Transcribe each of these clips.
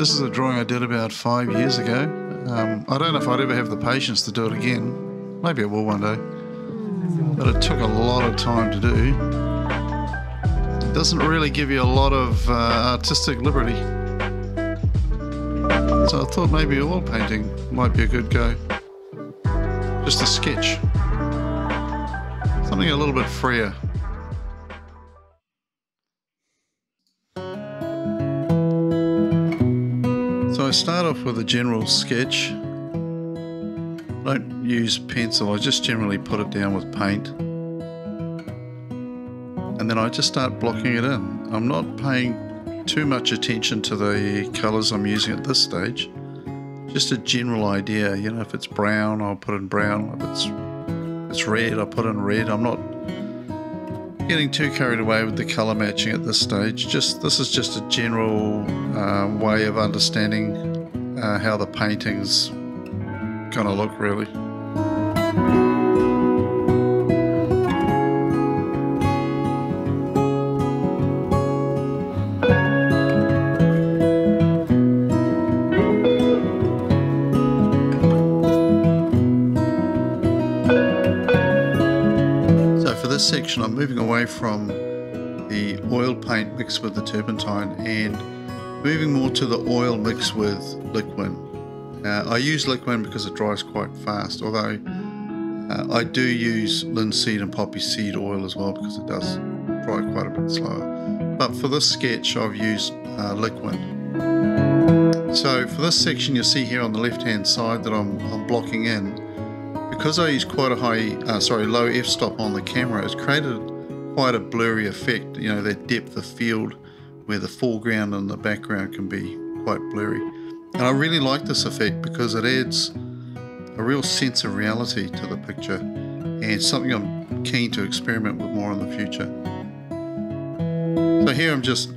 This is a drawing I did about 5 years ago. I don't know if I'd ever have the patience to do it again. Maybe I will one day. But it took a lot of time to do. It doesn't really give you a lot of artistic liberty. So I thought maybe oil painting might be a good go. Just a sketch. Something a little bit freer. So I start off with a general sketch. I don't use pencil, I just generally put it down with paint. And then I just start blocking it in. I'm not paying too much attention to the colours I'm using at this stage. Just a general idea, you know, if it's brown, I'll put in brown. If it's red, I'll put in red. I'm not getting too carried away with the colour matching at this stage. This is just a general way of understanding how the painting's gonna look, really. This section I'm moving away from the oil paint mixed with the turpentine and moving more to the oil mixed with liquid. I use liquid because it dries quite fast, although I do use linseed and poppy seed oil as well because it does dry quite a bit slower. But for this sketch I've used liquid. So for this section you'll see here on the left hand side that I'm blocking in. Because I use quite a low f-stop on the camera, it's created quite a blurry effect, you know, that depth of field where the foreground and the background can be quite blurry. And I really like this effect because it adds a real sense of reality to the picture and something I'm keen to experiment with more in the future. So here I'm just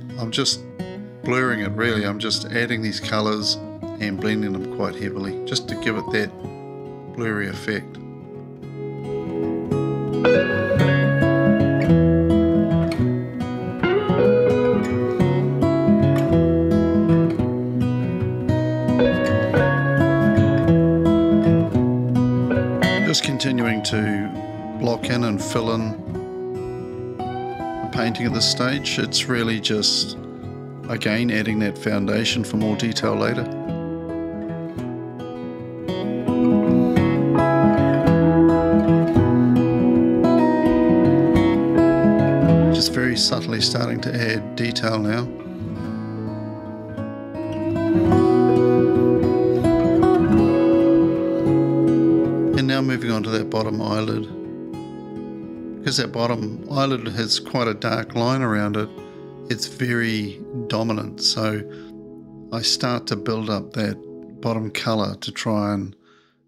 blurring it really. I'm just adding these colours and blending them quite heavily just to give it that blurry effect. Just continuing to block in and fill in the painting at this stage. It's really just, again, adding that foundation for more detail later. Just very subtly starting to add detail now. And now moving on to that bottom eyelid. Because that bottom eyelid has quite a dark line around it, it's very dominant. So I start to build up that bottom colour to try and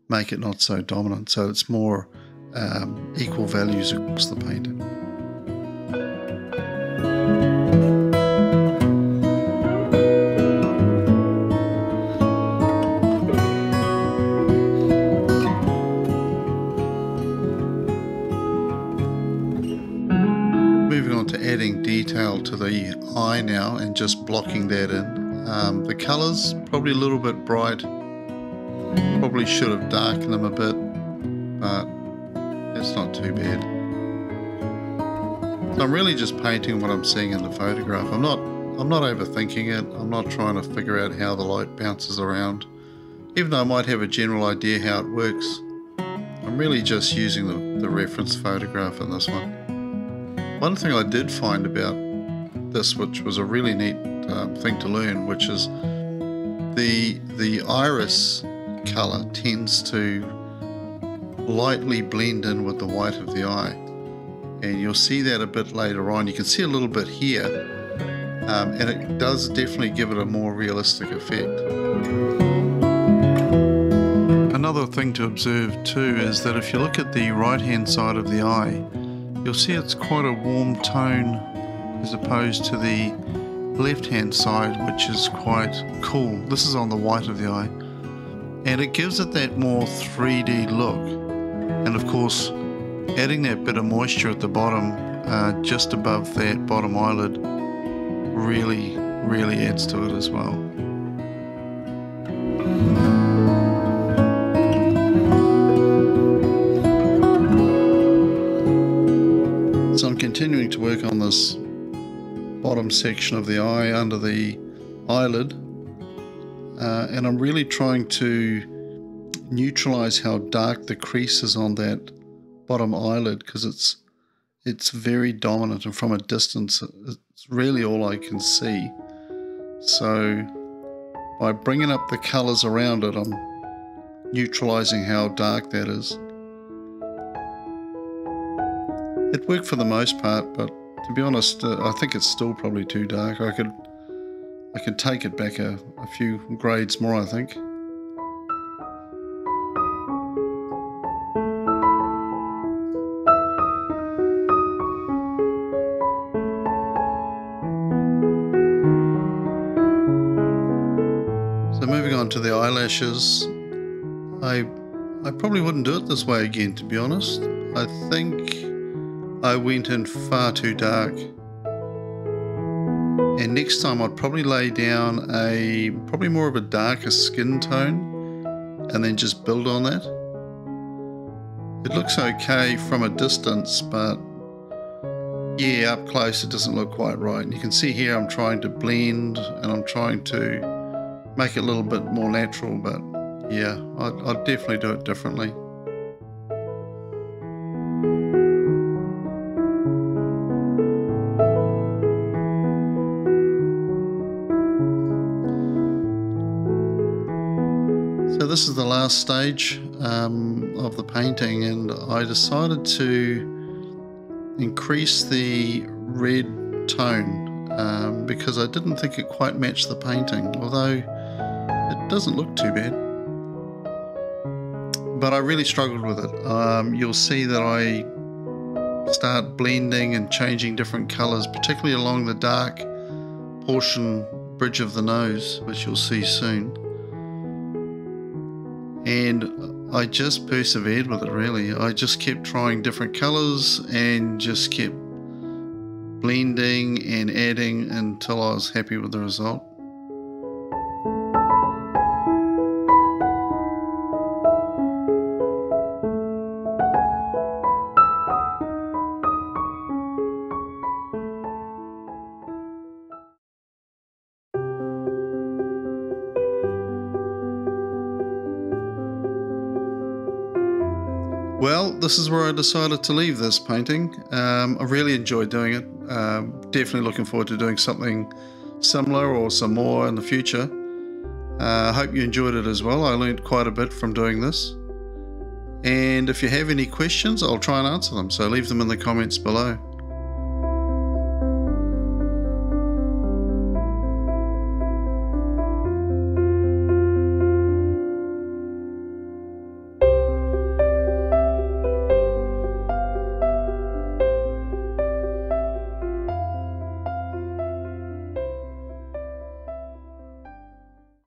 make it not so dominant. So it's more equal values across the painting. Moving on to adding detail to the eye now and just blocking that in. The colours probably a little bit bright. Probably should have darkened them a bit, but it's not too bad. So I'm really just painting what I'm seeing in the photograph. I'm not overthinking it. I'm not trying to figure out how the light bounces around. Even though I might have a general idea how it works, I'm really just using the reference photograph in this one. One thing I did find about this, which was a really neat thing to learn, which is the iris colour tends to lightly blend in with the white of the eye, and you'll see that a bit later on. You can see a little bit here, and it does definitely give it a more realistic effect. Another thing to observe too is that if you look at the right hand side of the eye, you'll see it's quite a warm tone as opposed to the left hand side, which is quite cool. This is on the white of the eye, and it gives it that more 3D look. And of course, adding that bit of moisture at the bottom, just above that bottom eyelid, really adds to it as well. work on this bottom section of the eye under the eyelid, and I'm really trying to neutralize how dark the crease is on that bottom eyelid, because it's very dominant, and from a distance it's really all I can see. So by bringing up the colors around it, I'm neutralizing how dark that is. It worked for the most part, but to be honest, I think it's still probably too dark. I could take it back a few grades more, I think. So moving on to the eyelashes, I probably wouldn't do it this way again, to be honest. I think I went in far too dark, and next time I'd probably lay down probably more of a darker skin tone and then just build on that. It looks okay from a distance, but yeah, up close it doesn't look quite right. And you can see here I'm trying to blend and I'm trying to make it a little bit more natural, but yeah, I'd definitely do it differently. So this is the last stage of the painting, and I decided to increase the red tone because I didn't think it quite matched the painting, although it doesn't look too bad. But I really struggled with it. You'll see that I start blending and changing different colors, particularly along the dark portion, bridge of the nose, which you'll see soon. And I just persevered with it, really. I just kept trying different colors and just kept blending and adding until I was happy with the result. Well, this is where I decided to leave this painting. I really enjoyed doing it. Definitely looking forward to doing something similar or some more in the future. I hope you enjoyed it as well. I learned quite a bit from doing this. And if you have any questions, I'll try and answer them, so leave them in the comments below.